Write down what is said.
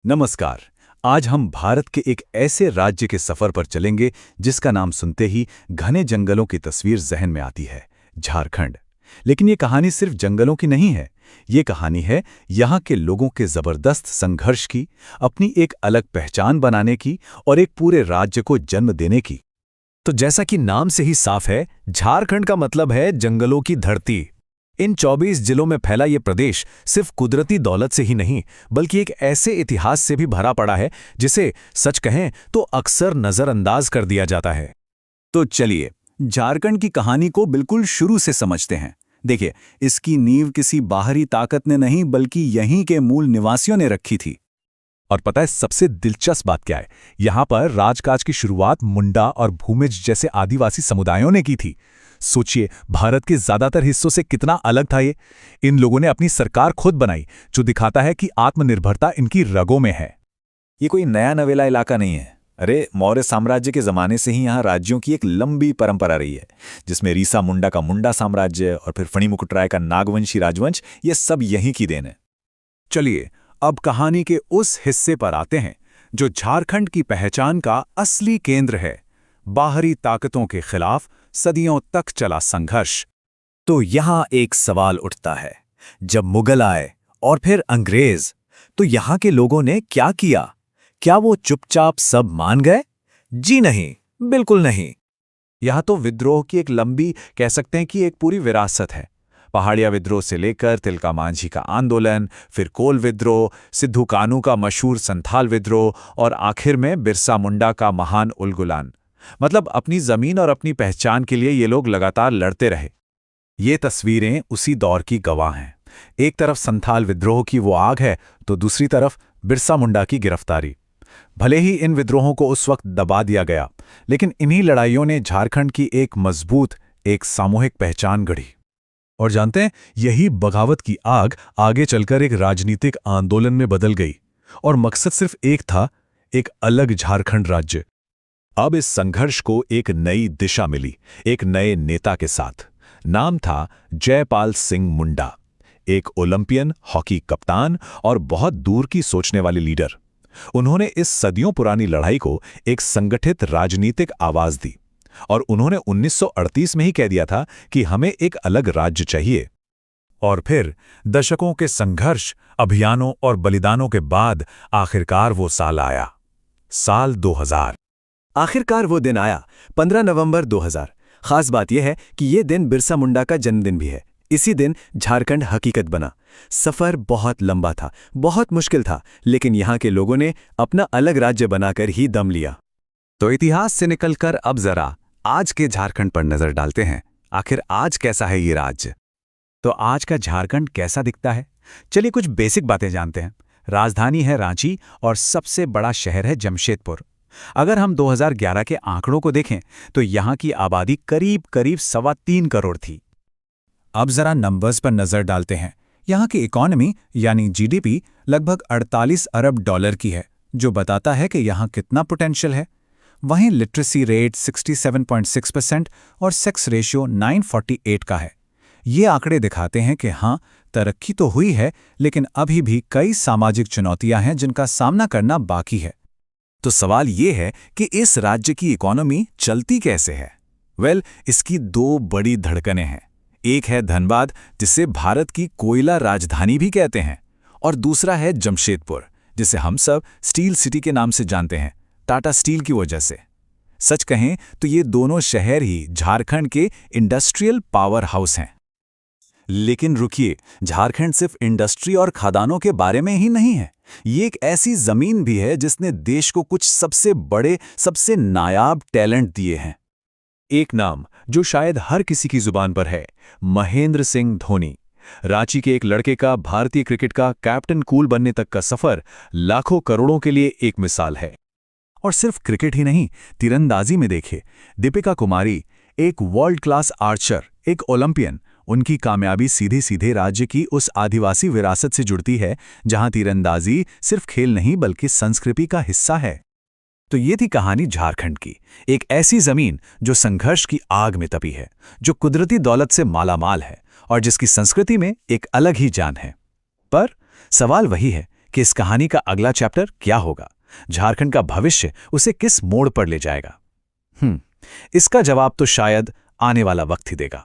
नमस्कार। आज हम भारत के एक ऐसे राज्य के सफर पर चलेंगे जिसका नाम सुनते ही घने जंगलों की तस्वीर जहन में आती है, झारखंड। लेकिन ये कहानी सिर्फ जंगलों की नहीं है। ये कहानी है यहाँ के लोगों के जबरदस्त संघर्ष की, अपनी एक अलग पहचान बनाने की और एक पूरे राज्य को जन्म देने की। तो जैसा कि नाम से ही साफ है, झारखंड का मतलब है जंगलों की धरती। इन 24 जिलों में फैला ये प्रदेश सिर्फ कुदरती दौलत से ही नहीं, बल्कि एक ऐसे इतिहास से भी भरा पड़ा है जिसे सच कहें तो अक्सर नजरअंदाज कर दिया जाता है। तो चलिए, झारखंड की कहानी को बिल्कुल शुरू से समझते हैं। देखिए, इसकी नींव किसी बाहरी ताकत ने नहीं बल्कि यहीं के मूल निवासियों ने रखी थी। और पता है सबसे दिलचस्प बात क्या है? यहाँ पर राजकाज की शुरुआत मुंडा और भूमिज जैसे आदिवासी समुदायों ने की थी। सोचिए, भारत के ज्यादातर हिस्सों से कितना अलग था ये। इन लोगों ने अपनी सरकार खुद बनाई, जो दिखाता है कि आत्मनिर्भरता इनकी रगों में है। ये कोई नया नवेला इलाका नहीं है। अरे, मौर्य साम्राज्य के ज़माने से ही यहाँ राज्यों की एक लंबी परंपरा रही है, जिसमें रीसा मुंडा का मुंडा साम्राज्य और फिर फणिमुकुट राय का नागवंशी राजवंश, ये सब यहीं की देन है। चलिए, अब कहानी के उस हिस्से पर आते हैं जो झारखंड की पहचान का असली केंद्र है। बाहरी ताकतों के खिलाफ सदियों तक चला संघर्ष। तो यहाँ एक सवाल उठता है, जब मुगल आए और फिर अंग्रेज, तो यहाँ के लोगों ने क्या किया? क्या वो चुपचाप सब मान गए? जी नहीं, बिल्कुल नहीं। यह तो विद्रोह की एक लंबी, कह सकते हैं कि एक पूरी विरासत है। पहाड़िया विद्रोह से लेकर तिलका मांझी का आंदोलन, फिर कोल विद्रोह, सिद्धू कान्हू का मशहूर संथाल विद्रोह और आखिर में बिरसा मुंडा का महान उलगुलान। मतलब अपनी जमीन और अपनी पहचान के लिए ये लोग लगातार लड़ते रहे। ये तस्वीरें उसी दौर की गवाह हैं। एक तरफ संथाल विद्रोह की वो आग है, तो दूसरी तरफ बिरसा मुंडा की गिरफ्तारी। भले ही इन विद्रोहों को उस वक्त दबा दिया गया, लेकिन इन्हीं लड़ाइयों ने झारखंड की एक मजबूत, एक सामूहिक पहचान गढ़ी। और जानते हैं, यही बगावत की आग आगे चलकर एक राजनीतिक आंदोलन में बदल गई। और मकसद सिर्फ एक था, एक अलग झारखंड राज्य। अब इस संघर्ष को एक नई दिशा मिली, एक नए नेता के साथ। नाम था जयपाल सिंह मुंडा, एक ओलंपियन, हॉकी कप्तान और बहुत दूर की सोचने वाले लीडर। उन्होंने इस सदियों पुरानी लड़ाई को एक संगठित राजनीतिक आवाज दी और उन्होंने 1938 में ही कह दिया था कि हमें एक अलग राज्य चाहिए। और फिर दशकों के संघर्ष, अभियानों और बलिदानों के बाद आखिरकार वो साल आया, साल 2000। आखिरकार वो दिन आया, 15 नवंबर 2000। खास बात यह है कि ये दिन बिरसा मुंडा का जन्मदिन भी है। इसी दिन झारखंड हकीकत बना। सफर बहुत लंबा था, बहुत मुश्किल था, लेकिन यहाँ के लोगों ने अपना अलग राज्य बनाकर ही दम लिया। तो इतिहास से निकलकर अब जरा आज के झारखंड पर नजर डालते हैं। आखिर आज कैसा है ये राज्य? तो आज का झारखंड कैसा दिखता है? चलिए कुछ बेसिक बातें जानते हैं। राजधानी है रांची और सबसे बड़ा शहर है जमशेदपुर। अगर हम 2011 के आंकड़ों को देखें तो यहाँ की आबादी करीब करीब 3.25 करोड़ थी। अब जरा नंबर्स पर नजर डालते हैं। यहाँ की इकॉनमी यानी जीडीपी लगभग 48 अरब डॉलर की है, जो बताता है कि यहाँ कितना पोटेंशियल है। वहीं लिटरेसी रेट 67.6% और सेक्स रेशियो 948 का है। ये आंकड़े दिखाते हैं कि हाँ, तरक्की तो हुई है, लेकिन अभी भी कई सामाजिक चुनौतियां हैं जिनका सामना करना बाकी है। तो सवाल ये है कि इस राज्य की इकॉनमी चलती कैसे है? इसकी दो बड़ी धड़कनें हैं। एक है धनबाद, जिसे भारत की कोयला राजधानी भी कहते हैं, और दूसरा है जमशेदपुर, जिसे हम सब स्टील सिटी के नाम से जानते हैं, टाटा स्टील की वजह से। सच कहें तो ये दोनों शहर ही झारखंड के इंडस्ट्रियल पावर हाउस हैं। लेकिन रुकिए, झारखंड सिर्फ इंडस्ट्री और खदानों के बारे में ही नहीं है। ये एक ऐसी जमीन भी है जिसने देश को कुछ सबसे बड़े, सबसे नायाब टैलेंट दिए हैं। एक नाम जो शायद हर किसी की जुबान पर है, महेंद्र सिंह धोनी। रांची के एक लड़के का भारतीय क्रिकेट का कैप्टन कूल बनने तक का सफर लाखों करोड़ों के लिए एक मिसाल है। और सिर्फ क्रिकेट ही नहीं, तीरंदाजी में देखिए, दीपिका कुमारी, एक वर्ल्ड क्लास आर्चर, एक ओलंपियन। उनकी कामयाबी सीधे सीधे राज्य की उस आदिवासी विरासत से जुड़ती है, जहां तीरंदाजी सिर्फ खेल नहीं बल्कि संस्कृति का हिस्सा है। तो ये थी कहानी झारखंड की, एक ऐसी जमीन जो संघर्ष की आग में तपी है, जो कुदरती दौलत से मालामाल है और जिसकी संस्कृति में एक अलग ही जान है। पर सवाल वही है कि इस कहानी का अगला चैप्टर क्या होगा, झारखंड का भविष्य उसे किस मोड़ पर ले जाएगा। इसका जवाब तो शायद आने वाला वक्त ही देगा।